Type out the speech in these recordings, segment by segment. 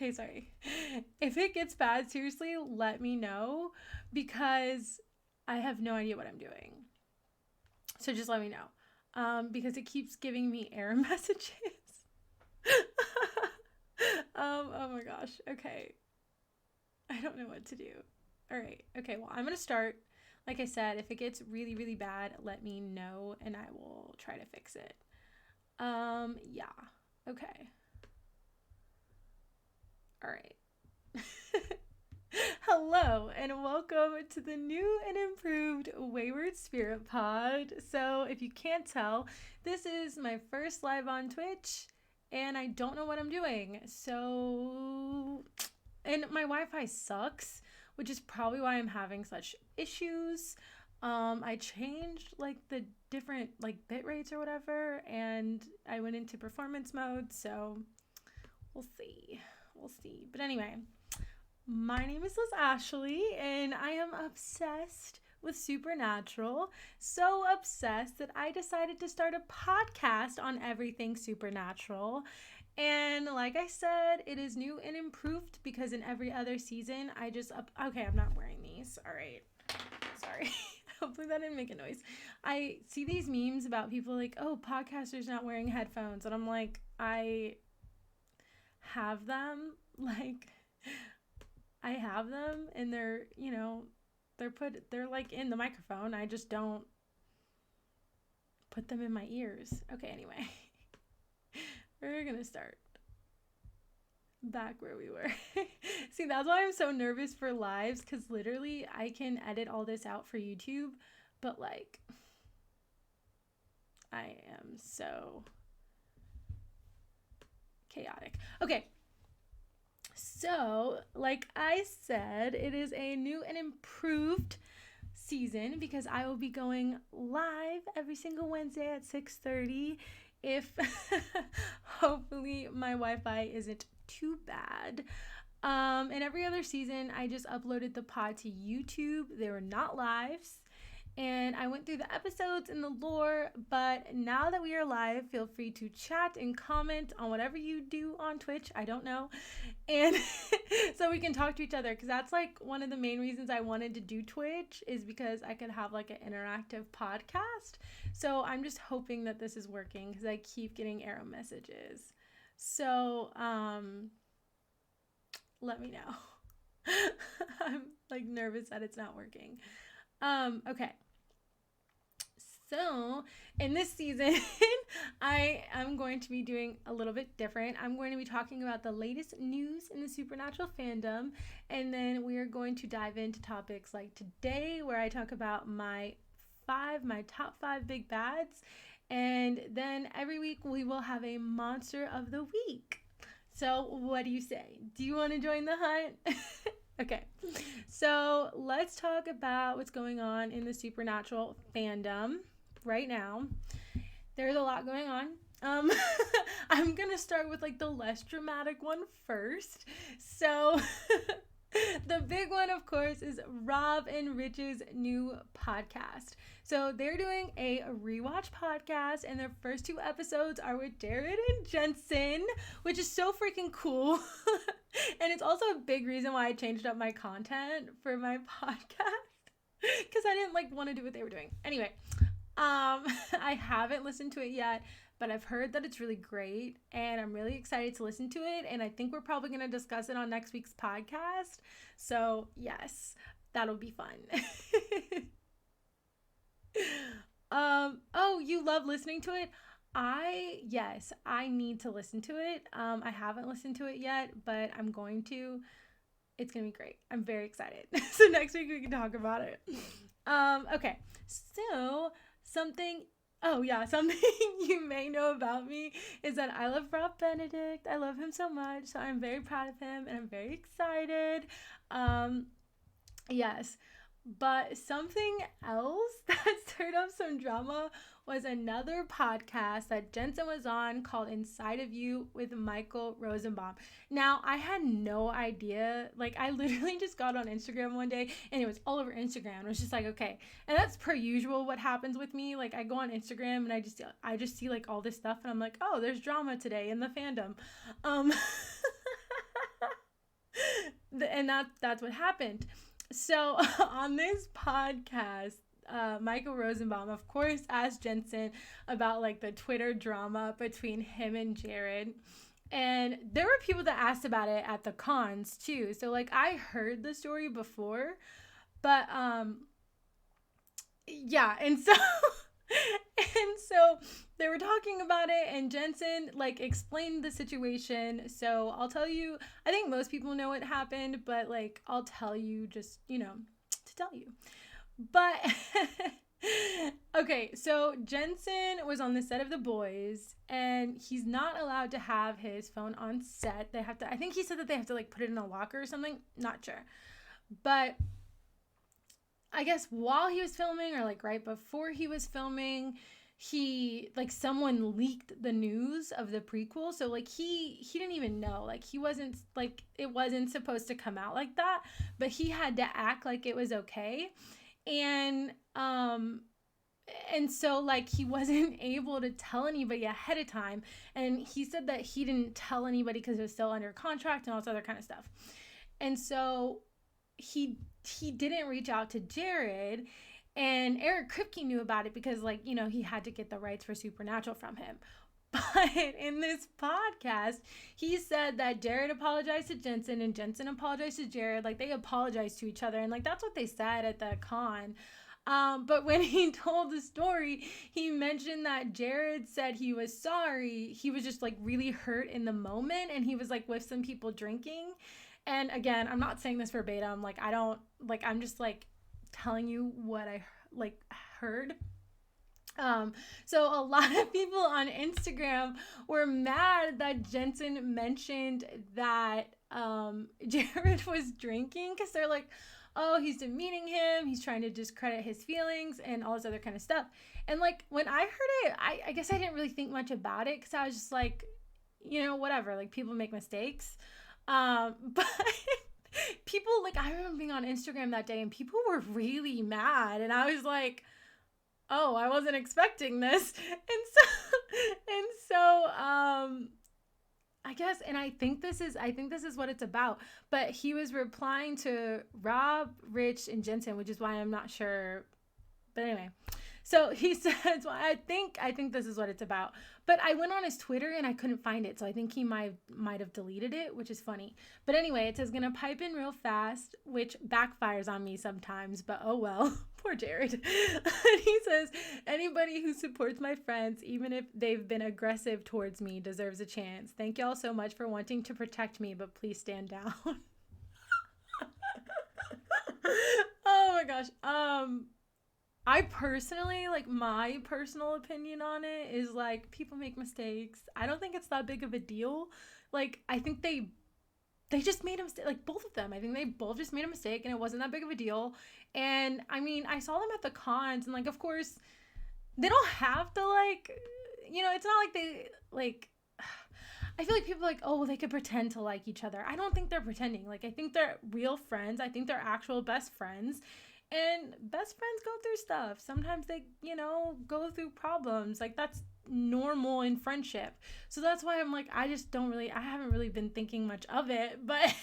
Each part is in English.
okay, sorry. If it gets bad, seriously, let me know, because I have no idea what I'm doing. So just let me know. Because it keeps giving me error messages. Oh my gosh. Okay. I don't know what to do. All right. Okay. Well, I'm going to start. Like I said, if it gets really, really bad, let me know and I will try to fix it. Yeah. Okay. All right. Hello and welcome to the new and improved Wayward Spirit Pod. So if you can't tell, this is my first live on Twitch and I don't know what I'm doing. And my Wi-Fi sucks, which is probably why I'm having such issues. I changed like the different like bit rates or whatever, and I went into performance mode, so we'll see. But anyway, my name is Liz Ashley, and I am obsessed with supernatural. So obsessed that I decided to start a podcast on everything supernatural. And like I said, it is new and improved because in every other season, okay, I'm not wearing these. All right. Sorry. Hopefully that didn't make a noise. I see these memes about people like, oh, podcasters not wearing headphones. And I'm like, I have them. Like, I have them and they're, they're like in the microphone. I just don't put them in my ears. Okay, anyway. We're going to start back where we were. See, that's why I'm so nervous for lives, because literally I can edit all this out for YouTube, but like, I am so chaotic. Okay. So, like I said, it is a new and improved season because I will be going live every single Wednesday at 6:30. If hopefully my Wi-Fi isn't too bad. And every other season, I just uploaded the pod to YouTube. They were not lives. And I went through the episodes and the lore. But now that we are live, feel free to chat and comment on whatever you do on Twitch. I don't know. And so we can talk to each other. Because that's like one of the main reasons I wanted to do Twitch, is because I could have like an interactive podcast. So I'm just hoping that this is working because I keep getting error messages. So let me know. I'm like nervous that it's not working. Okay. So in this season, I am going to be doing a little bit different. I'm going to be talking about the latest news in the supernatural fandom, and then we are going to dive into topics like today, where I talk about my top 5 big bads, and then every week we will have a monster of the week. So what do you say? Do you want to join the hunt? Okay, so let's talk about what's going on in the supernatural fandom right now. There's a lot going on. I'm gonna start with like the less dramatic one first. So the big one, of course, is Rob and Rich's new podcast. So they're doing a rewatch podcast, and their first 2 episodes are with Jared and Jensen, which is so freaking cool. And it's also a big reason why I changed up my content for my podcast, because I didn't want to do what they were doing. Anyway, I haven't listened to it yet, but I've heard that it's really great, and I'm really excited to listen to it, and I think we're probably going to discuss it on next week's podcast. So yes, that'll be fun. Oh, you love listening to it? Yes, I need to listen to it. I haven't listened to it yet, but I'm going to. It's going to be great. I'm very excited. So next week we can talk about it. Okay. So something you may know about me is that I love Rob Benedict. I love him so much. So I'm very proud of him and I'm very excited. Yes. But something else that stirred up some drama was another podcast that Jensen was on called Inside of You with Michael Rosenbaum. Now, I had no idea. I literally just got on Instagram one day and it was all over Instagram. It was just okay. And that's per usual what happens with me. I go on Instagram and I just see all this stuff and I'm like, oh, there's drama today in the fandom. And that's what happened. So on this podcast, Michael Rosenbaum, of course, asked Jensen about like the Twitter drama between him and Jared. And there were people that asked about it at the cons too. So like I heard the story before, but yeah, and so and so they were talking about it, and Jensen like explained the situation. So I'll tell you, I think most people know what happened, but like I'll tell you just, to tell you. But okay, so Jensen was on the set of The Boys, and he's not allowed to have his phone on set. They have to, I think he said that they have to like put it in a locker or something. Not sure. But I guess while he was filming, or like right before he was filming, someone leaked the news of the prequel. So like he didn't even know, like he wasn't, like it wasn't supposed to come out like that, but he had to act like it was okay. And so like he wasn't able to tell anybody ahead of time. And he said that he didn't tell anybody because it was still under contract and all this other kind of stuff. And so he didn't reach out to Jared, and Eric Kripke knew about it because like, he had to get the rights for Supernatural from him. But in this podcast, he said that Jared apologized to Jensen and Jensen apologized to Jared. Like they apologized to each other, and like that's what they said at the con. But when he told the story, he mentioned that Jared said he was sorry. He was just like really hurt in the moment, and he was like with some people drinking. And again, I'm not saying this verbatim. Like I'm just like telling you what I like heard. So a lot of people on Instagram were mad that Jensen mentioned that Jared was drinking, because they're like, oh, he's demeaning him, he's trying to discredit his feelings and all this other kind of stuff. And like when I heard it, I guess I didn't really think much about it, because I was just like, whatever, like people make mistakes. But people, like, I remember being on Instagram that day and people were really mad, and I was like, oh, I wasn't expecting this. And so I guess, and I think this is what it's about. But he was replying to Rob, Rich, and Jensen, which is why I'm not sure. But anyway, so he says, well, I think this is what it's about. But I went on his Twitter and I couldn't find it. So I think he might have deleted it, which is funny. But anyway, it says, gonna pipe in real fast, which backfires on me sometimes, but oh well. Poor Jared. And he says, anybody who supports my friends, even if they've been aggressive towards me, deserves a chance. Thank y'all so much for wanting to protect me, but please stand down. Oh my gosh. I personally, like, my personal opinion on it is like, people make mistakes. I don't think it's that big of a deal. Like, I think they just made a mistake, like both of them. I think they both just made a mistake, and it wasn't that big of a deal. And I mean, I saw them at the cons, and like, of course, they don't have to like, it's not like they like, I feel like people are like, oh, well, they could pretend to like each other. I don't think they're pretending. Like, I think they're real friends. I think they're actual best friends. And best friends go through stuff. Sometimes they, go through problems. Like, that's normal in friendship. So that's why I'm like, I haven't really been thinking much of it, but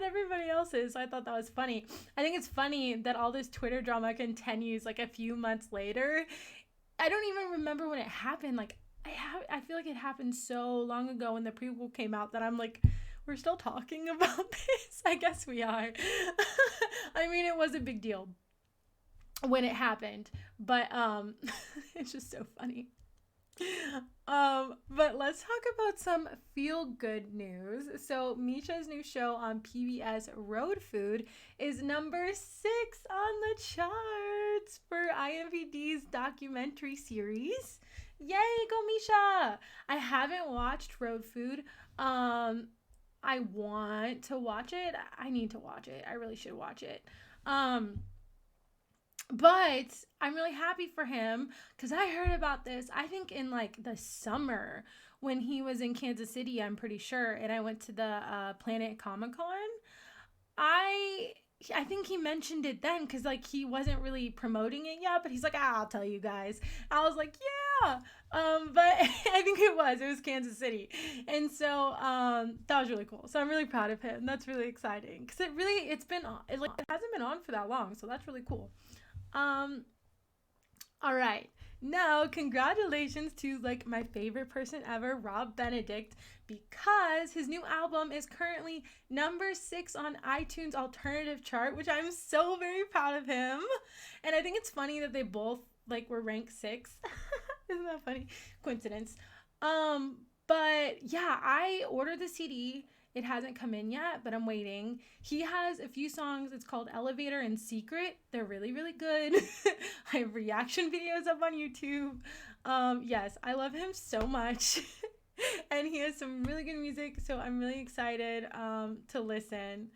everybody else is. So I thought that was funny. I think it's funny that all this Twitter drama continues like a few months later. I don't even remember when it happened. Like, I feel like it happened so long ago when the prequel came out that I'm like, we're still talking about this? I guess we are. I mean, it was a big deal when it happened, but it's just so funny. But let's talk about some feel-good news. So Misha's new show on PBS, Road Food, is number 6 on the charts for IMDb's documentary series. Yay, go Misha! I haven't watched Road Food. I want to watch it. I need to watch it. I really should watch it. But I'm really happy for him, because I heard about this, I think in like the summer when he was in Kansas City, I'm pretty sure. And I went to the Planet Comic-Con. I think he mentioned it then, because like he wasn't really promoting it yet, but he's like, I'll tell you guys. I was like, yeah, yeah. But I think it was Kansas City. And so, that was really cool. So I'm really proud of him. That's really exciting. Cause it's been on, it hasn't been on for that long. So that's really cool. All right. Now, congratulations to like my favorite person ever, Rob Benedict, because his new album is currently number 6 on iTunes alternative chart, which I'm so very proud of him. And I think it's funny that they both like were ranked 6. Isn't that funny? Coincidence. But yeah, I ordered the CD. It hasn't come in yet, but I'm waiting. He has a few songs. It's called Elevator and Secret. They're really, really good. I have reaction videos up on YouTube. Yes, I love him so much. And he has some really good music, so I'm really excited to listen.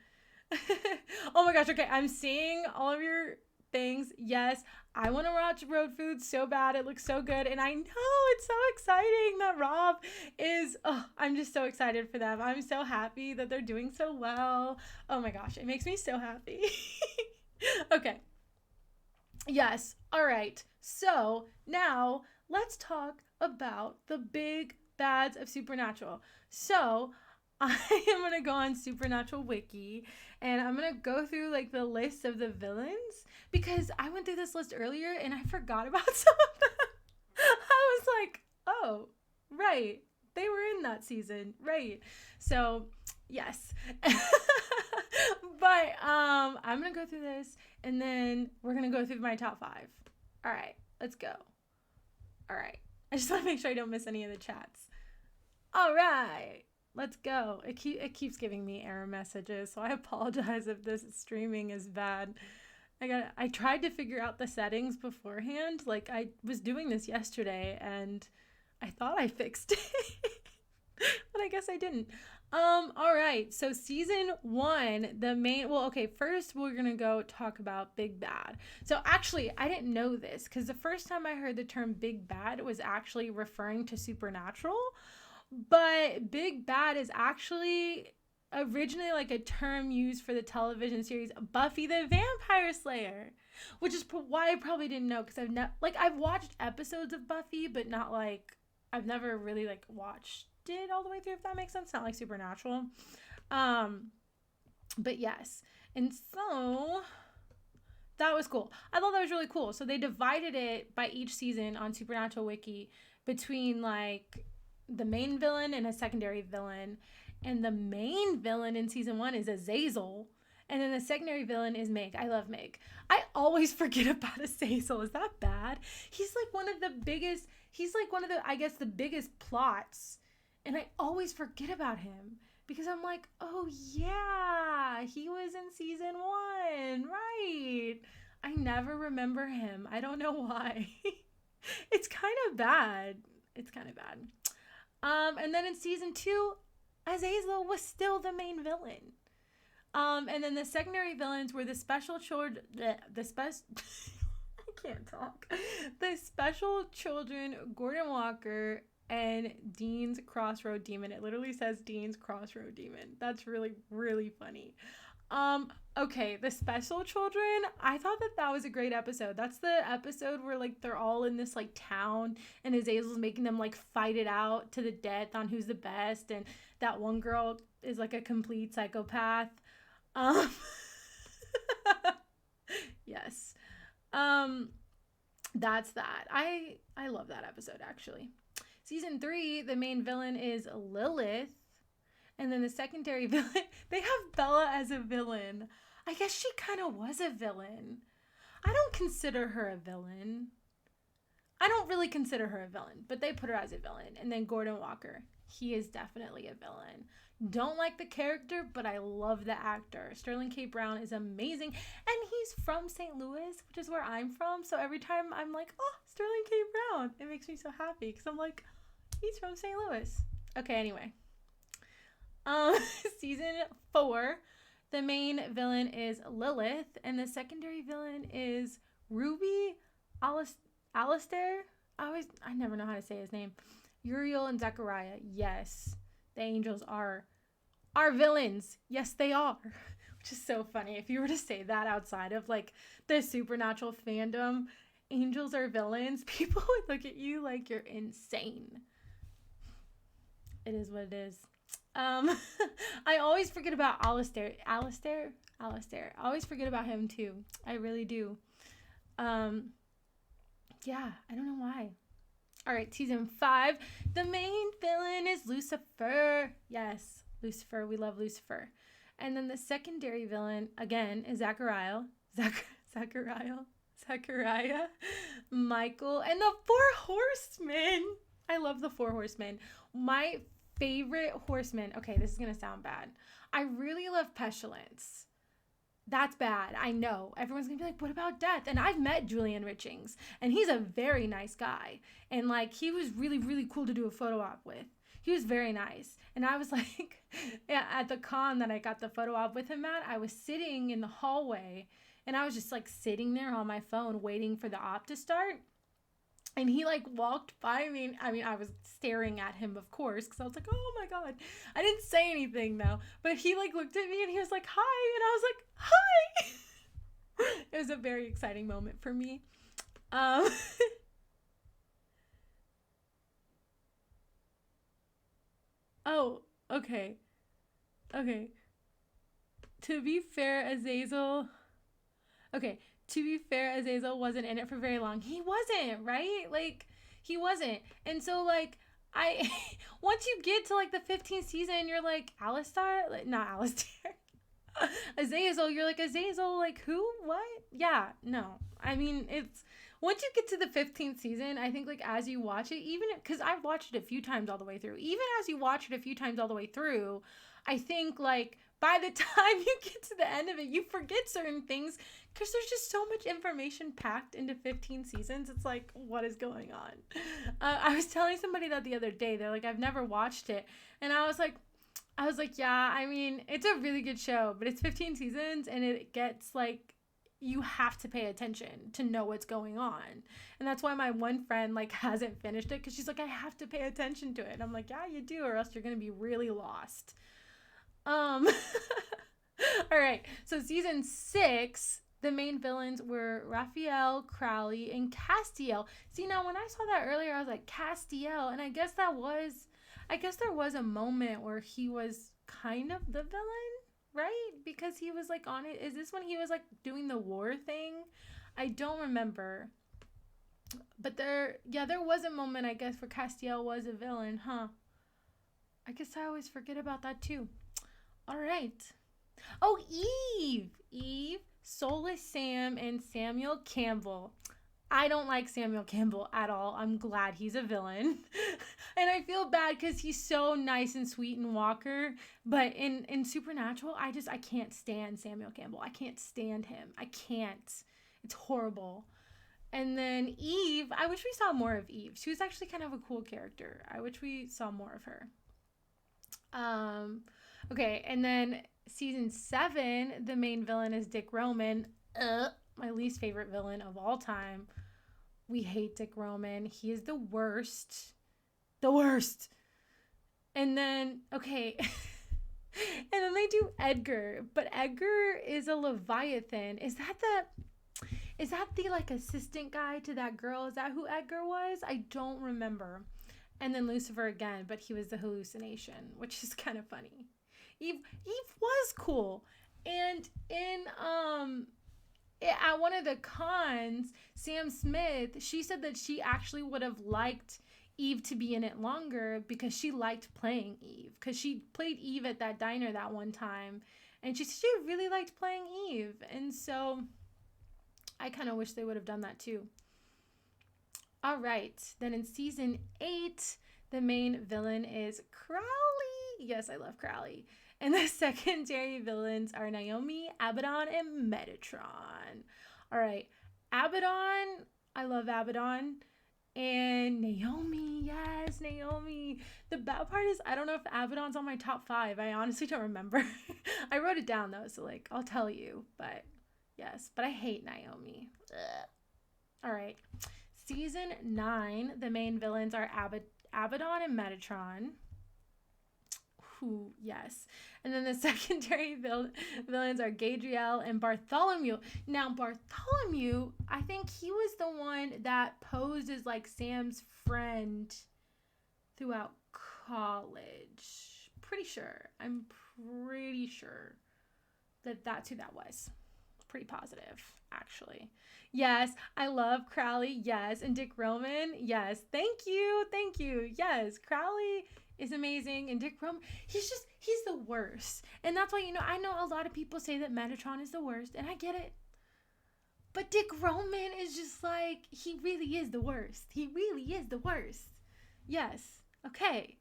Oh my gosh, okay, I'm seeing all of your things. Yes, I want to watch Road Food so bad. It looks so good. And I know it's so exciting that Rob is, I'm just so excited for them. I'm so happy that they're doing so well. Oh my gosh, it makes me so happy. Okay. Yes. All right. So now let's talk about the big bads of Supernatural. So I am going to go on Supernatural Wiki and I'm going to go through like the list of the villains because I went through this list earlier and I forgot about some of them. I was like, oh, right. They were in that season. Right. So, yes. But I'm going to go through this and then we're going to go through my top 5. All right. Let's go. All right. I just want to make sure I don't miss any of the chats. All right. Let's go. It keeps giving me error messages, so I apologize if this streaming is bad. I tried to figure out the settings beforehand. Like I was doing this yesterday and I thought I fixed it. But I guess I didn't. All right. So season 1, first we're going to go talk about Big Bad. So actually, I didn't know this because the first time I heard the term Big Bad was actually referring to Supernatural. But Big Bad is actually originally like a term used for the television series Buffy the Vampire Slayer, which is why I probably didn't know because I've watched episodes of Buffy, but not like I've never really like watched it all the way through, if that makes sense. Not like Supernatural. But yes. And so that was cool. I thought that was really cool. So they divided it by each season on Supernatural Wiki between like the main villain and a secondary villain. And the main villain in season 1 is Azazel. And then the secondary villain is Meg. I love Meg. I always forget about Azazel. Is that bad? He's like one of the biggest, the biggest plots. And I always forget about him. Because I'm like, oh yeah, he was in season 1. Right. I never remember him. I don't know why. It's kind of bad. And then in season 2, Azazel was still the main villain. And then the secondary villains were the special children. I can't talk. The special children, Gordon Walker, and Dean's Crossroad Demon. It literally says Dean's Crossroad Demon. That's really, really funny. Okay, the special children, I thought that was a great episode. That's the episode where like they're all in this like town and Azazel's making them like fight it out to the death on who's the best, and that one girl is like a complete psychopath. Yes. That's that. I love that episode actually. Season 3, the main villain is Lilith. And then the secondary villain, they have Bella as a villain. I guess she kind of was a villain. I don't consider her a villain. I don't really consider her a villain, but they put her as a villain. And then Gordon Walker, he is definitely a villain. Don't like the character, but I love the actor. Sterling K. Brown is amazing. And he's from St. Louis, which is where I'm from. So every time I'm like, oh, Sterling K. Brown, it makes me so happy because I'm like, he's from St. Louis. Okay, anyway. Season 4, the main villain is Lilith, and the secondary villain is Ruby Alistair. I never know how to say his name. Uriel and Zechariah. Yes, the angels are villains. Yes, they are. Which is so funny. If you were to say that outside of like the Supernatural fandom, angels are villains, people would look at you like you're insane. It is what it is. I always forget about Alistair. I always forget about him too. I really do. Yeah, I don't know why. All right, season 5. The main villain is Lucifer. Yes, Lucifer. We love Lucifer. And then the secondary villain, again, is Zachariah, Michael, and the 4 horsemen. I love the 4 horsemen. My favorite horseman. Okay, this is going to sound bad. I really love Pestilence. That's bad. I know. Everyone's going to be like, what about Death? And I've met Julian Richings, and he's a very nice guy. And, like, he was really, really cool to do a photo op with. He was very nice. And I was like, at the con that I got the photo op with him at, I was sitting in the hallway, and I was just, like, sitting there on my phone waiting for the op to start. And he, like, walked by me. I mean, I was staring at him, of course, because I was like, oh, my God. I didn't say anything, though. But he, like, looked at me, and he was like, hi. And I was like, hi. It was a very exciting moment for me. Oh, okay. Okay. To be fair, Azazel... Okay. To be fair, Azazel wasn't in it for very long. He wasn't, right? Like, he wasn't. And so, like, once you get to, like, the 15th season, you're like, Alistair? Like, not Alistair. Azazel, you're like, Azazel, like, who? What? Yeah, no. I mean, once you get to the 15th season, I think, like, as you watch it, even, because I've watched it a few times all the way through, even as you watch it a few times all the way through, I think, like, by the time you get to the end of it, you forget certain things because there's just so much information packed into 15 seasons. It's like, what is going on? I was telling somebody that the other day. They're like, I've never watched it. And I was like, yeah, I mean, it's a really good show, but it's 15 seasons and it gets like, you have to pay attention to know what's going on. And that's why my one friend like hasn't finished it because she's like, I have to pay attention to it. And I'm like, yeah, you do, or else you're going to be really lost. All right. So season 6, the main villains were Raphael, Crowley, and Castiel. See, now when I saw that earlier, I was like, Castiel. And I guess there was a moment where he was kind of the villain, right? Because he was like on it. Is this when he was like doing the war thing? I don't remember. But there was a moment, I guess, where Castiel was a villain, huh? I guess I always forget about that too. All right. Oh, Eve, Soulless Sam, and Samuel Campbell. I don't like Samuel Campbell at all. I'm glad he's a villain. And I feel bad because he's so nice and sweet in Walker. But in Supernatural, I can't stand Samuel Campbell. I can't stand him. I can't. It's horrible. And then Eve, I wish we saw more of Eve. She was actually kind of a cool character. I wish we saw more of her. Okay, and then season 7, the main villain is Dick Roman. My least favorite villain of all time. We hate Dick Roman. He is the worst. The worst. And then, okay. And then they do Edgar. But Edgar is a Leviathan. Is that the like assistant guy to that girl? Is that who Edgar was? I don't remember. And then Lucifer again, but he was the hallucination, which is kind of funny. Eve was cool. And at one of the cons, Sam Smith, she said that she actually would have liked Eve to be in it longer because she liked playing Eve. Because she played Eve at that diner that one time. And she really liked playing Eve. And so I kind of wish they would have done that too. All right. Then in season 8, the main villain is Crowley. Yes, I love Crowley. And the secondary villains are Naomi, Abaddon, and Metatron. All right. Abaddon, I love Abaddon. And Naomi, yes, Naomi. The bad part is I don't know if Abaddon's on my top 5. I honestly don't remember. I wrote it down, though, so, like, I'll tell you. But, yes. But I hate Naomi. Ugh. All right. Season 9, the main villains are Abaddon and Metatron. Ooh, yes. And then the secondary villains are Gadriel and Bartholomew. Now, Bartholomew, I think he was the one that posed as like Sam's friend throughout college. I'm pretty sure that that's who that was. Pretty positive, actually. Yes, I love Crowley. Yes, and Dick Roman. Yes, thank you. Yes, Crowley is amazing, and Dick Roman, he's the worst. And that's why, I know a lot of people say that Metatron is the worst, and I get it. But Dick Roman is just like, he really is the worst. Yes, okay.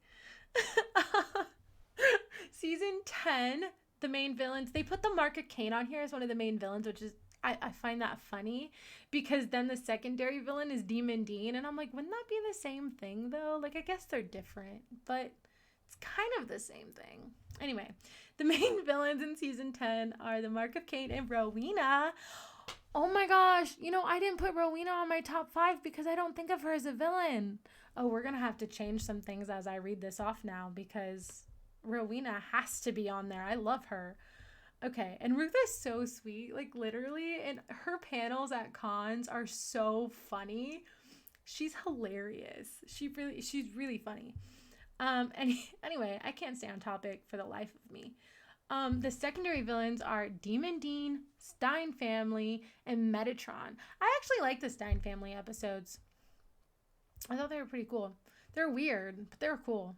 Season 10, the main villains, they put the Mark of Cain on here as one of the main villains, which is, I find that funny, because then the secondary villain is Demon Dean, and I'm like, wouldn't that be the same thing though? Like, I guess they're different, but it's kind of the same thing. Anyway, the main villains in season 10 are the Mark of Cain and Rowena. Oh my gosh, I didn't put Rowena on my top 5 because I don't think of her as a villain. Oh, we're gonna have to change some things as I read this off now, because Rowena has to be on there. I love her. Okay, and Ruth is so sweet, like literally, and her panels at cons are so funny. She's hilarious. She's really funny. Anyway, I can't stay on topic for the life of me. The secondary villains are Demon Dean, Stein family, and Metatron. I actually like the Stein family episodes. I thought they were pretty cool. They're weird, but they're cool.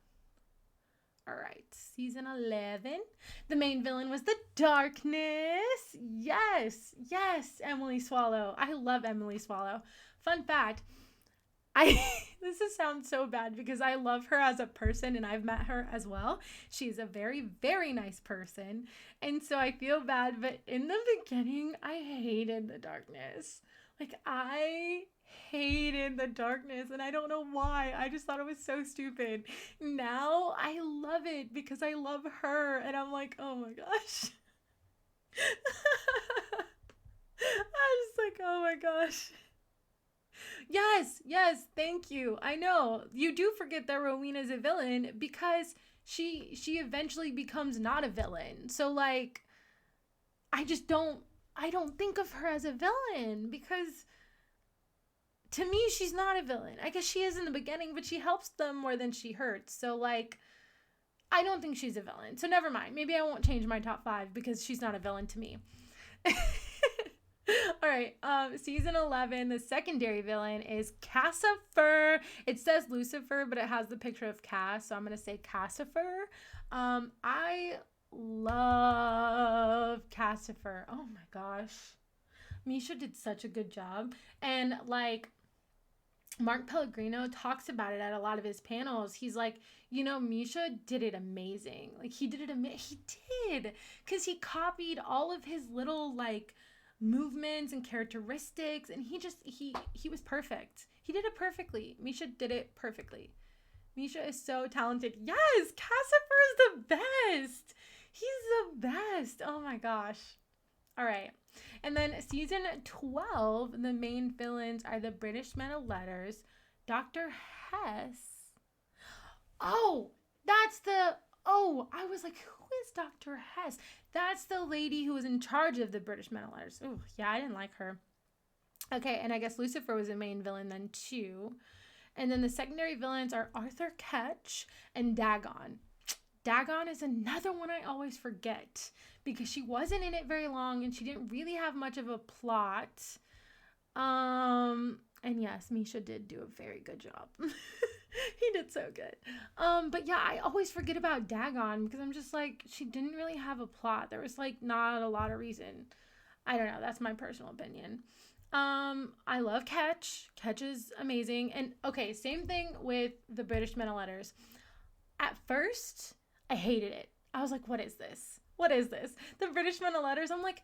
All right, season 11. The main villain was the Darkness. Yes, Emily Swallow. I love Emily Swallow. Fun fact, this sounds so bad because I love her as a person and I've met her as well. She's a very, very nice person. And so I feel bad, but in the beginning, I hated the Darkness. Like, I hated the Darkness, and I don't know why. I just thought it was so stupid. Now I love it because I love her, and I'm like, oh my gosh. I'm just like, oh my gosh. Yes, thank you. I know you do forget that Rowena's a villain because she eventually becomes not a villain. So like, I don't think of her as a villain because to me, she's not a villain. I guess she is in the beginning, but she helps them more than she hurts. So, like, I don't think she's a villain. So, never mind. Maybe I won't change my top 5 because she's not a villain to me. All right. Season 11, the secondary villain is Cassifer. It says Lucifer, but it has the picture of Cass. So, I'm going to say Cassifer. I love Cassifer. Oh, my gosh. Misha did such a good job. And, like, Mark Pellegrino talks about it at a lot of his panels. He's like, Misha did it amazing. Like, he did. Because he copied all of his little, like, movements and characteristics. And he was perfect. He did it perfectly. Misha did it perfectly. Misha is so talented. Yes, Cassifer is the best. He's the best. Oh, my gosh. All right. And then season 12, the main villains are the British Men of Letters, Dr. Hess. I was like, who is Dr. Hess? That's the lady who was in charge of the British Men of Letters. Oh, yeah, I didn't like her. Okay, and I guess Lucifer was the main villain then too. And then the secondary villains are Arthur Ketch and Dagon. Dagon is another one I always forget because she wasn't in it very long and she didn't really have much of a plot. And yes, Misha did do a very good job. He did so good. But yeah, I always forget about Dagon because I'm just like, she didn't really have a plot. There was like not a lot of reason. I don't know. That's my personal opinion. I love Ketch. Ketch is amazing. And okay, same thing with the British Men of Letters. At first, I hated it. I was like, what is this? The British Men of Letters. I'm like,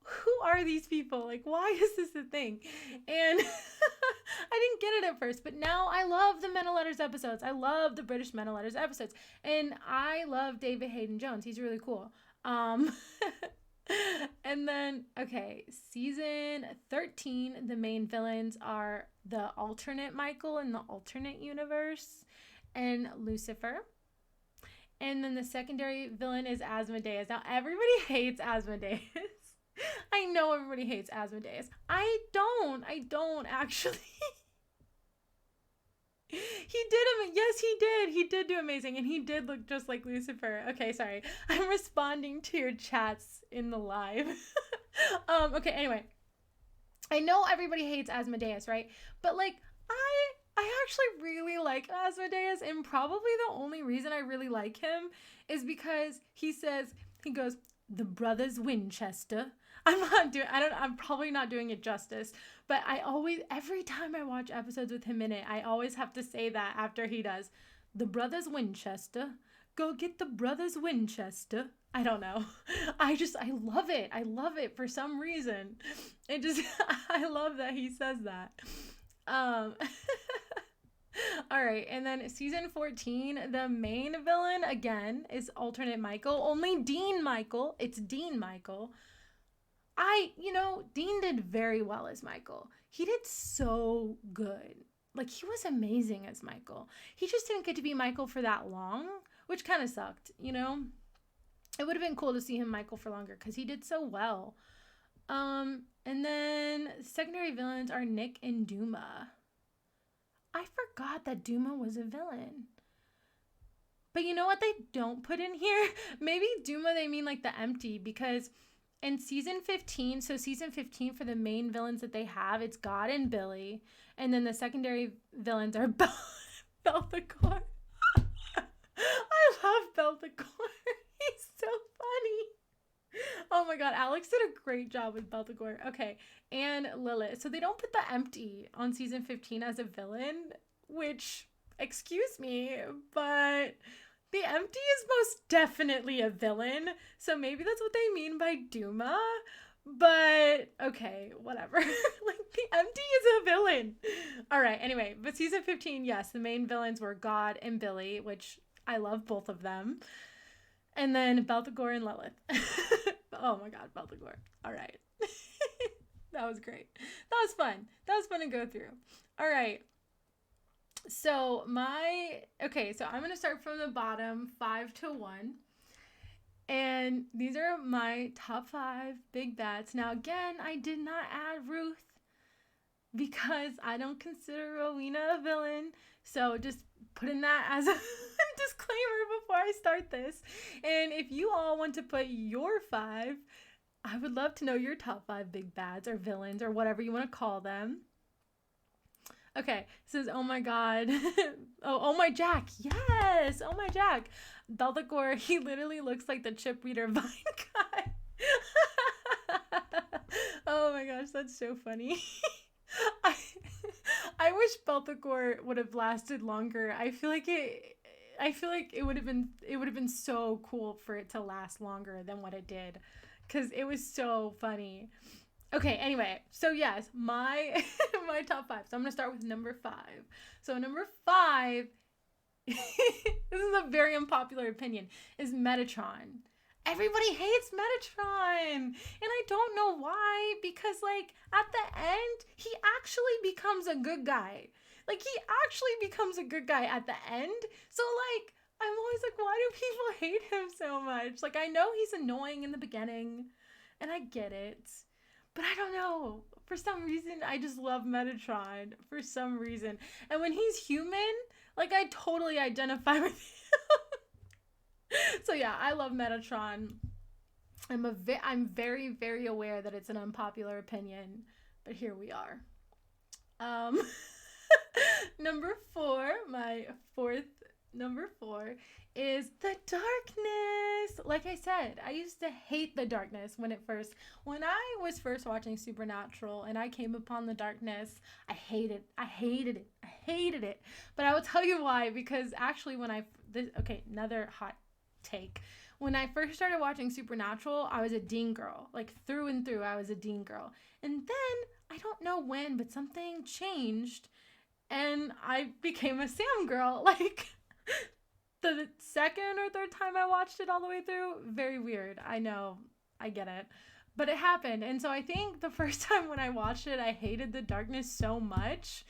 who are these people? Like, why is this a thing? And I didn't get it at first, but now I love the Men of Letters episodes. I love the British Men of Letters episodes. And I love David Hayden Jones. He's really cool. And then, okay, season 13, the main villains are the alternate Michael in the alternate universe and Lucifer. And then the secondary villain is Asmodeus. Now, everybody hates Asmodeus. I know everybody hates Asmodeus. I don't actually. Yes, he did. He did do amazing. And he did look just like Lucifer. Okay, sorry. I'm responding to your chats in the live. Okay, anyway. I know everybody hates Asmodeus, right? But like, I actually really like Asmodeus, and probably the only reason I really like him is because he goes, the brothers Winchester. I'm probably not doing it justice, but every time I watch episodes with him in it, I always have to say that after he does, the brothers Winchester, go get the brothers Winchester. I don't know. I love it. I love it for some reason. I love that he says that. All right, and then season 14, the main villain again is alternate Michael, only Dean Michael. It's Dean Michael. Dean did very well as Michael. He did so good. Like, he was amazing as Michael. He just didn't get to be Michael for that long, which kind of sucked, It would have been cool to see him Michael for longer because he did so well. And then secondary villains are Nick and Duma. I forgot that Duma was a villain. But you know what they don't put in here? Maybe Duma, they mean like the empty, because in season 15, so season 15 for the main villains that they have, it's God and Billy. And then the secondary villains are Belthacor. I love Belthacor. He's so funny. Oh my god, Alex did a great job with Belthacor. Okay, and Lilith. So they don't put the empty on season 15 as a villain, which, excuse me, but the empty is most definitely a villain. So maybe that's what they mean by Duma. But okay, whatever. Like, the empty is a villain. All right, anyway, but season 15, yes, the main villains were God and Billy, which I love both of them. And then Belthacor and Lilith. Oh my god, Belthacor. All right. That was great. That was fun. That was fun to go through. All right. So I'm going to start from the bottom, 5 to 1. And these are my top 5 big bads. Now, again, I did not add Ruth because I don't consider Rowena a villain. So just putting that as a disclaimer before I start this. And if you all want to put your 5, I would love to know your top 5 big bads or villains or whatever you want to call them. Okay, it says, oh my god. oh my Jack. Yes, oh my Jack. Belthacor, he literally looks like the chip reader Vine guy. Oh my gosh, that's so funny. I wish Belthacor would have lasted longer. I feel like it would have been so cool for it to last longer than what it did, because it was so funny. Okay, anyway, so yes, my top 5. So I'm gonna start with number 5. So number 5, this is a very unpopular opinion, is Metatron. Everybody hates Metatron, and I don't know why, because like at the end he actually becomes a good guy. Like, he actually becomes a good guy at the end. So like, I'm always like, why do people hate him so much? Like, I know he's annoying in the beginning, and I get it, but I don't know. For some reason, I just love Metatron. For some reason. And when he's human, like, I totally identify with him. So yeah, I love Metatron. I'm very, very aware that it's an unpopular opinion, but here we are. Number 4, my number 4 is the darkness. Like I said, I used to hate the darkness when I was first watching Supernatural and I came upon the darkness. I hated it. But I will tell you why, because actually another hot take. When I first started watching Supernatural, I was a Dean girl. Like, through and through, I was a Dean girl. And then, I don't know when, but something changed and I became a Sam girl. Like, the second or third time I watched it all the way through, very weird. I know, I get it, but it happened. And so I think the first time when I watched it, I hated the darkness so much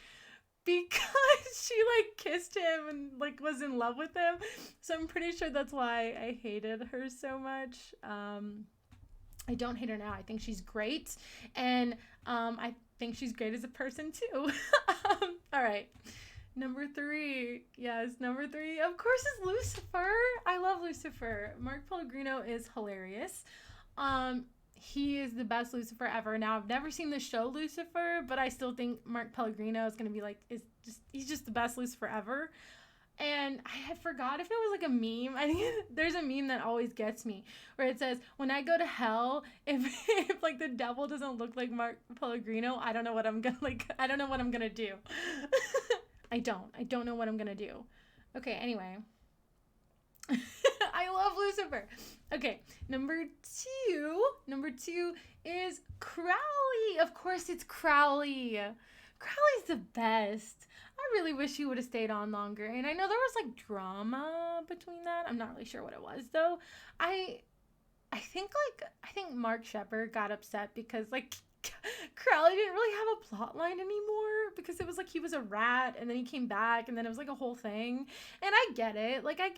because she like kissed him and like was in love with him. So I'm pretty sure that's why I hated her so much. I don't hate her now. I think she's great. And I think she's great as a person too. All right. Number 3. Yes, number 3, of course, is Lucifer. I love Lucifer. Mark Pellegrino is hilarious. He is the best Lucifer ever. Now, I've never seen the show Lucifer, but I still think Mark Pellegrino is going to be like, he's just the best Lucifer ever. And I forgot if it was like a meme. I think there's a meme that always gets me where it says, when I go to hell, if like the devil doesn't look like Mark Pellegrino, I don't know what I'm going to do. I don't know what I'm going to do. Okay, anyway. I love Lucifer. Okay, number 2 is Crowley. Of course, it's Crowley. Crowley's the best. I really wish he would have stayed on longer. And I know there was like drama between that. I'm not really sure what it was though. I think Mark Shepard got upset because like Crowley didn't really have a plot line anymore, because it was like he was a rat and then he came back and then it was like a whole thing. And I get it. Like he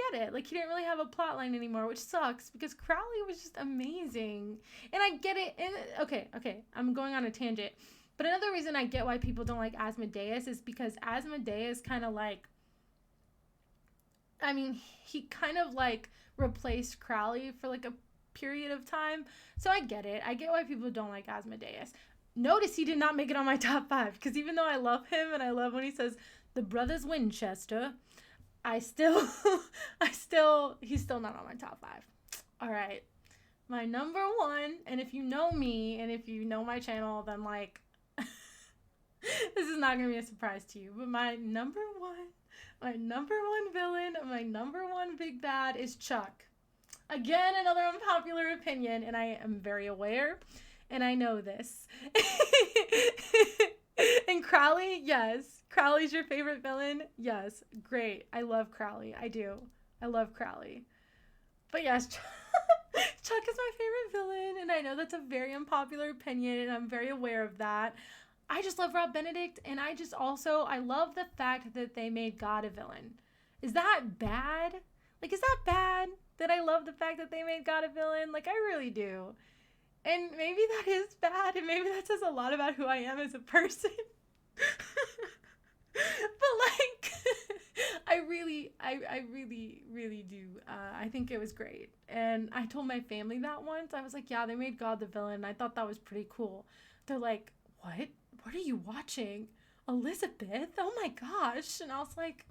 didn't really have a plot line anymore, which sucks because Crowley was just amazing. And I get it. And okay, I'm going on a tangent. But another reason I get why people don't like Asmodeus is because Asmodeus kind of like, I mean, he kind of like replaced Crowley for like a period of time. So I get it. I get why people don't like Asmodeus. Notice he did not make it on my top 5, because even though I love him and I love when he says the brothers Winchester, he's still not on my top 5. All right. My number 1, and if you know me and if you know my channel, then like, this is not going to be a surprise to you, but my number one villain, my number 1 big bad is Chuck. Again, another unpopular opinion, and I am very aware, and I know this. And Crowley, yes. Crowley's your favorite villain? Yes. Great. I love Crowley. I do. I love Crowley. But yes, Chuck is my favorite villain, and I know that's a very unpopular opinion, and I'm very aware of that. I just love Rob Benedict, and I love the fact that they made God a villain. Is that bad? Like, is that bad that I love the fact that they made God a villain? Like, I really do. And maybe that is bad, and maybe that says a lot about who I am as a person. But like, I really do. I think it was great. And I told my family that once. I was like, yeah, they made God the villain. And I thought that was pretty cool. They're like, what? What are you watching? Elizabeth? Oh my gosh. And I was like,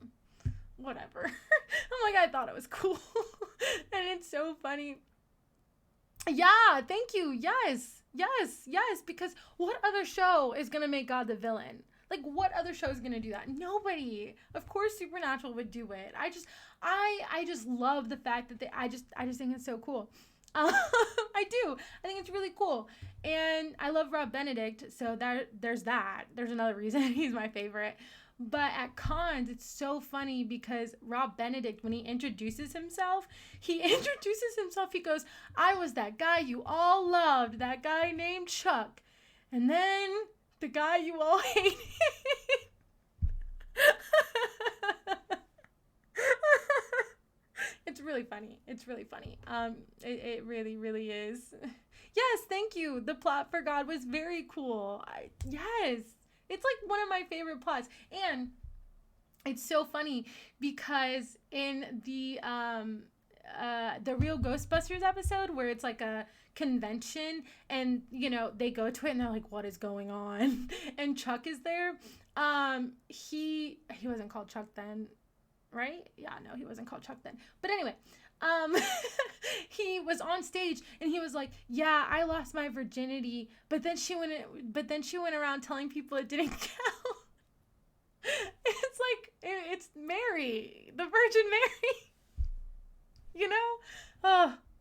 whatever. I'm like, I thought it was cool. And it's so funny. Yeah, thank you. Yes. Because what other show is going to make God the villain? Like, what other show is going to do that? Nobody. Of course, Supernatural would do it. I just love the fact that I just think it's so cool. I do. I think it's really cool. And I love Rob Benedict. So there's that. There's another reason he's my favorite. But at cons, it's so funny because Rob Benedict, when he introduces himself, he goes, I was that guy you all loved, that guy named Chuck. And then the guy you all hated. It's really funny. It really is. Yes, thank you. The plot for God was very cool. Yes. It's like one of my favorite plots. And it's so funny because in the real Ghostbusters episode where it's like a convention and, you know, they go to it and they're like, what is going on? And Chuck is there. He wasn't called Chuck then, right? Yeah, no, he wasn't called Chuck then. But anyway, he was on stage and he was like, yeah, I lost my virginity, but then she went around telling people it didn't count. It's like, it's Mary, the Virgin Mary, you know?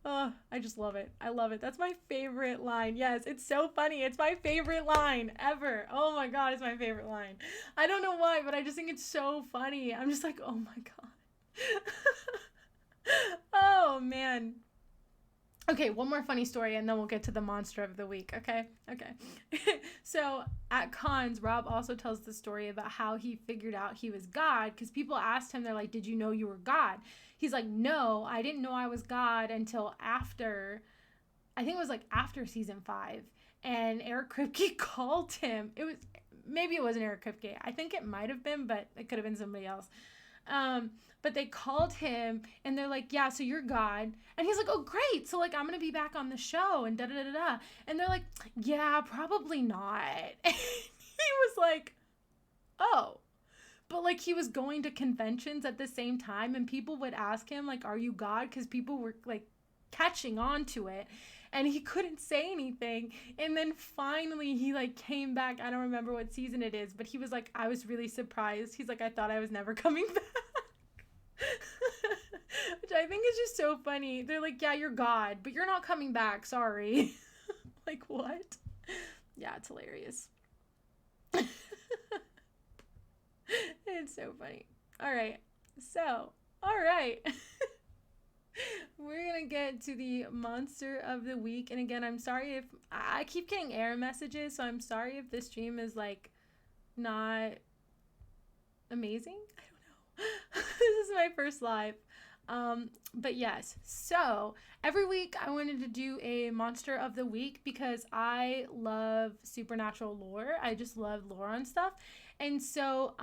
Oh, I just love it. I love it. That's my favorite line. Yes, it's so funny. It's my favorite line ever. Oh my God, it's my favorite line. I don't know why, but I just think it's so funny. I'm just like, oh my God. Oh man. Okay, one more funny story and then we'll get to the monster of the week, okay? Okay. So at cons, Rob also tells the story about how he figured out he was God, because people asked him, they're like, did you know you were God? He's like, no, I didn't know I was God until after, I think it was like after season 5. And Eric Kripke called him. Maybe it wasn't Eric Kripke. I think it might have been, but it could have been somebody else. But they called him and they're like, yeah, so you're God. And he's like, oh, great. So like, I'm going to be back on the show and da-da-da-da. And they're like, yeah, probably not. And he was like, oh. But like, he was going to conventions at the same time and people would ask him like, are you God? Because people were like catching on to it. And he couldn't say anything. And then finally he like came back. I don't remember what season it is, but he was like, I was really surprised. He's like, I thought I was never coming back. Which I think is just so funny. They're like, yeah, you're God, but you're not coming back. Sorry. Like, what? Yeah, it's hilarious. It's so funny. All right. We're going to get to the monster of the week. And again, I'm sorry if I keep getting error messages. So I'm sorry if this stream is like not amazing. I don't know. This is my first live. But yes, so every week I wanted to do a monster of the week because I love supernatural lore. I just love lore on stuff. And so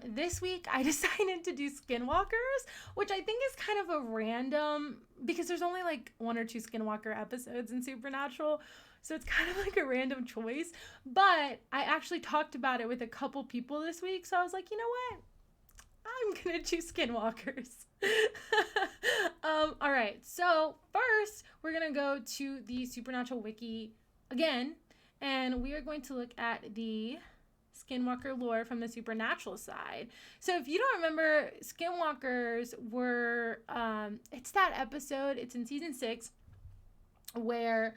this week I decided to do Skinwalkers, which I think is kind of a random, because there's only like 1 or 2 Skinwalker episodes in Supernatural. So it's kind of like a random choice. But I actually talked about it with a couple people this week. So I was like, you know what? I'm going to choose Skinwalkers. All right. So first, we're going to go to the Supernatural Wiki again. And we are going to look at the Skinwalker lore from the supernatural side. So if you don't remember, Skinwalkers were, it's that episode, it's in season 6, where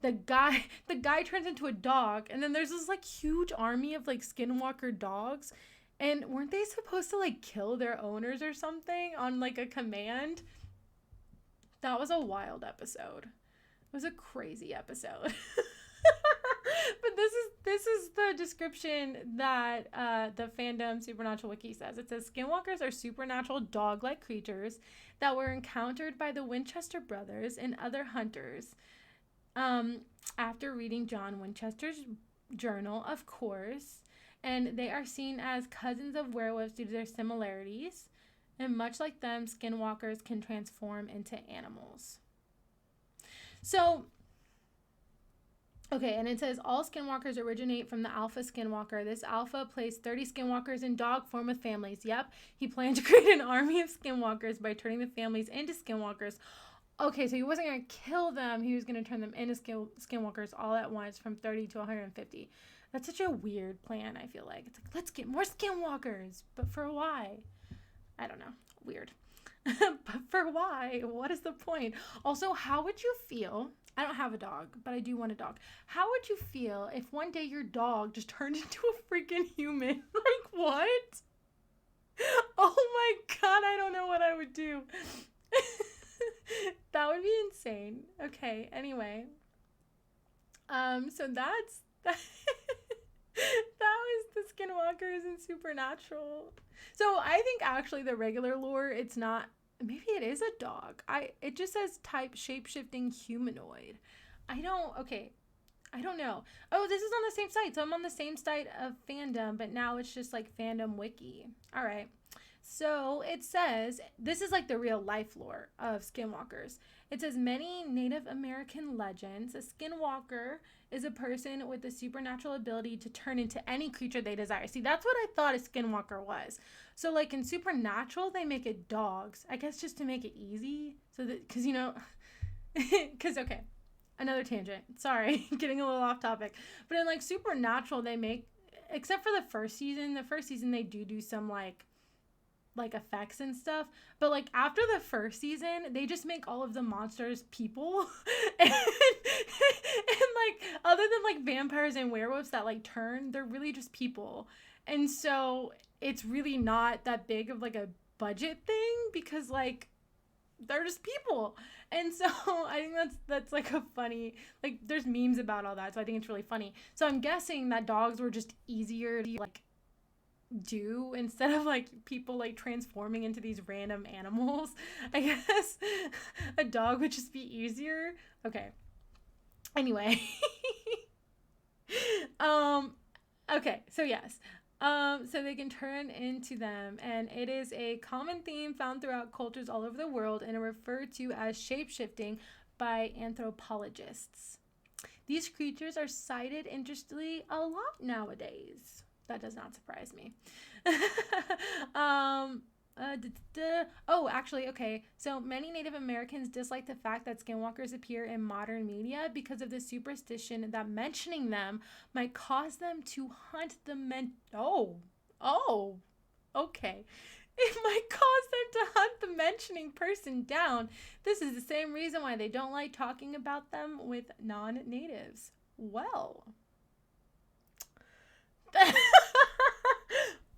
the guy turns into a dog, and then there's this like huge army of like Skinwalker dogs, and weren't they supposed to like kill their owners or something on like a command? That was a wild episode. It was a crazy episode. But this is the description that the fandom Supernatural Wiki says. It says Skinwalkers are supernatural dog-like creatures that were encountered by the Winchester brothers and other hunters. After reading John Winchester's journal, of course, and they are seen as cousins of werewolves due to their similarities. And much like them, Skinwalkers can transform into animals. So, okay, and it says all Skinwalkers originate from the Alpha Skinwalker. This Alpha placed 30 Skinwalkers in dog form with families. Yep, he planned to create an army of Skinwalkers by turning the families into Skinwalkers. Okay, so he wasn't going to kill them. He was going to turn them into Skinwalkers all at once from 30 to 150. That's such a weird plan, I feel like. It's like, let's get more Skinwalkers. But for why? I don't know. Weird. But for why? What is the point? Also, how would you feel? I don't have a dog, but I do want a dog. How would you feel if one day your dog just turned into a freaking human? Like, what? Oh my god, I don't know what I would do. That would be insane. Okay, anyway. So that's that was the Skinwalkers and Supernatural. So I think actually the regular lore, it's not, maybe it is a dog. It just says type shape-shifting humanoid. I don't know. Oh, this is on the same site. So I'm on the same site of fandom, but now it's just like fandom wiki. All right. So it says, this is like the real life lore of Skinwalkers. It says many Native American legends, a Skinwalker is a person with the supernatural ability to turn into any creature they desire. See, that's what I thought a Skinwalker was. So like in Supernatural, they make it dogs. I guess just to make it easy. So that, because, you know, because, okay, another tangent. Sorry, getting a little off topic. But in like Supernatural, they make, except for the first season they do some like effects and stuff, but like after the first season they just make all of the monsters people and like other than like vampires and werewolves that like turn, they're really just people. And so it's really not that big of like a budget thing, because like they're just people. And so I think that's like a funny, like there's memes about all that, so I think it's really funny. So I'm guessing that dogs were just easier to like do instead of like people like transforming into these random animals. I guess a dog would just be easier. Okay. Anyway. Okay, so yes. So they can turn into them, and it is a common theme found throughout cultures all over the world and are referred to as shape-shifting by anthropologists. These creatures are cited, interestingly, a lot nowadays. That does not surprise me. Oh, actually, okay. So many Native Americans dislike the fact that skinwalkers appear in modern media because of the superstition that mentioning them might cause them to hunt the okay. It might cause them to hunt the mentioning person down. This is the same reason why they don't like talking about them with non-natives. Well.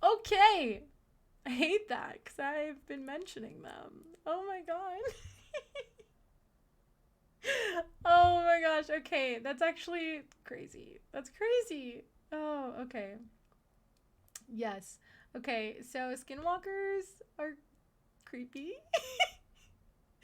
Okay. I hate that because I've been mentioning them. Oh my god. Oh my gosh. Okay. That's actually crazy. That's crazy. Oh, okay. Yes. Okay. So skinwalkers are creepy.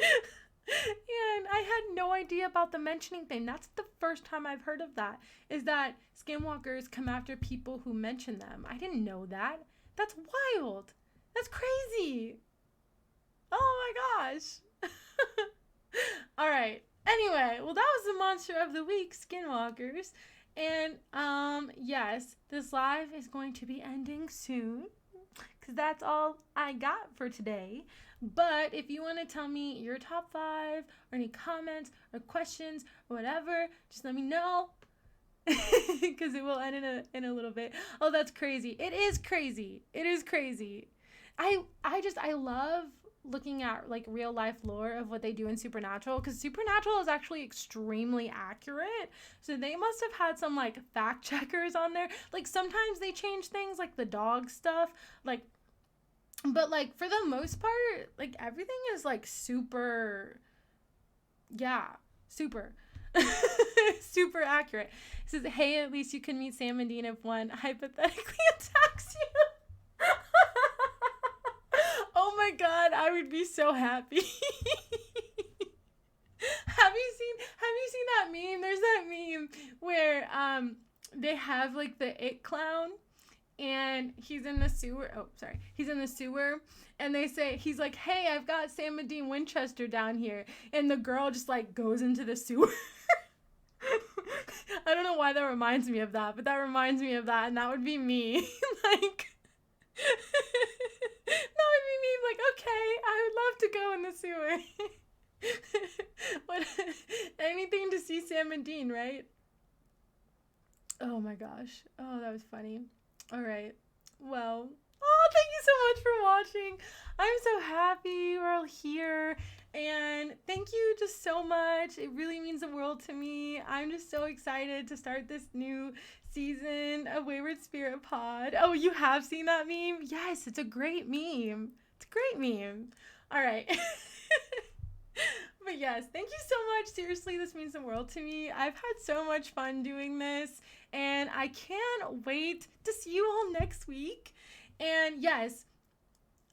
And I had no idea about the mentioning thing. That's the first time I've heard of that. Is that skinwalkers come after people who mention them. I didn't know that. That's wild. That's crazy. Oh my gosh. All right. Anyway, well, that was the monster of the week, skinwalkers. And yes, this live is going to be ending soon because that's all I got for today. But if you want to tell me your top 5 or any comments or questions or whatever, just let me know. Because it will end in a little bit. Oh, that's crazy. It is crazy. It is crazy. I love looking at like real life lore of what they do in Supernatural, because Supernatural is actually extremely accurate. So they must have had some like fact checkers on there. Like sometimes they change things like the dog stuff, like, but like for the most part, like everything is like super, yeah, super. Super accurate. It says, hey, at least you can meet Sam and Dean if one hypothetically attacks you. Oh my god, I would be so happy. Have you seen that meme? There's that meme where they have like the it clown and he's in the sewer. Oh, sorry. He's in the sewer and they say, he's like, hey, I've got Sam and Dean Winchester down here. And the girl just like goes into the sewer. I don't know why that reminds me of that, but that reminds me of that, and that would be me. Like, that would be me. Like, okay, I would love to go in the sewer. What? Anything to see Sam and Dean, right? Oh my gosh. Oh, that was funny. All right. Well, oh, thank you so much for watching. I'm so happy we're all here. And thank you just so much. It really means the world to me. I'm just so excited to start this new season of Wayward Spirit Pod. Oh, you have seen that meme? Yes, it's a great meme. It's a great meme. All right. But yes, thank you so much. Seriously, this means the world to me. I've had so much fun doing this, and I can't wait to see you all next week. And yes,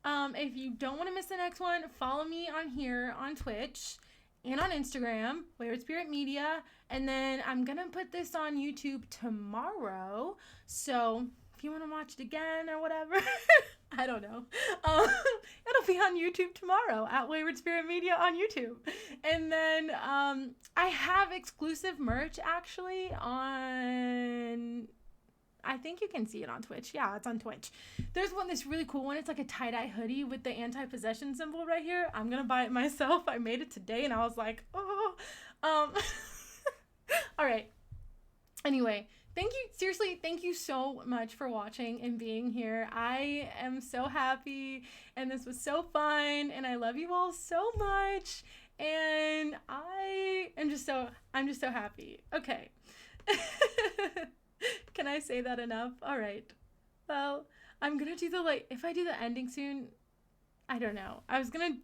if you don't want to miss the next one, follow me on here on Twitch and on Instagram, Wayward Spirit Media. And then I'm going to put this on YouTube tomorrow. So if you want to watch it again or whatever, I don't know. It'll be on YouTube tomorrow at Wayward Spirit Media on YouTube. And then I have exclusive merch actually on... I think you can see it on Twitch. Yeah, it's on Twitch. There's this really cool one. It's like a tie-dye hoodie with the anti-possession symbol right here. I'm going to buy it myself. I made it today and I was like, oh. All right. Anyway, thank you. Seriously, thank you so much for watching and being here. I am so happy and this was so fun and I love you all so much. And I'm just so happy. Okay. Can I say that enough? All right. Well, I'm going to do if I do the ending soon, I don't know.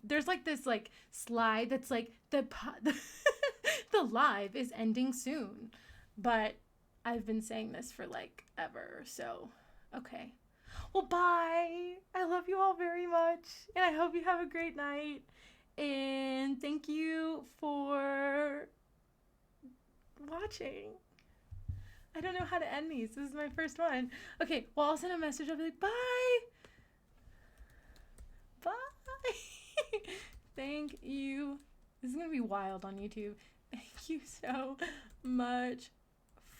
There's like this like slide that's like the live is ending soon. But I've been saying this for like ever. So, okay. Well, bye. I love you all very much. And I hope you have a great night. And thank you for watching. I don't know how to end these. This is my first one. Okay, well, I'll send a message. I'll be like, bye. Bye. Thank you. This is going to be wild on YouTube. Thank you so much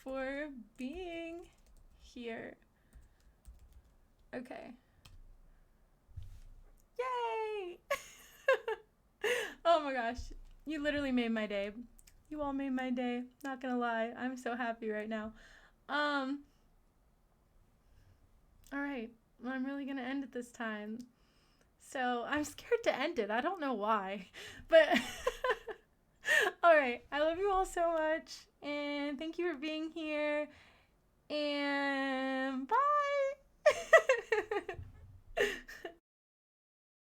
for being here. Okay. Yay! Oh my gosh. You literally made my day. You all made my day. Not gonna lie. I'm so happy right now. Alright. Well, I'm really gonna end it this time. So, I'm scared to end it. I don't know why. But, alright. I love you all so much. And thank you for being here. And bye!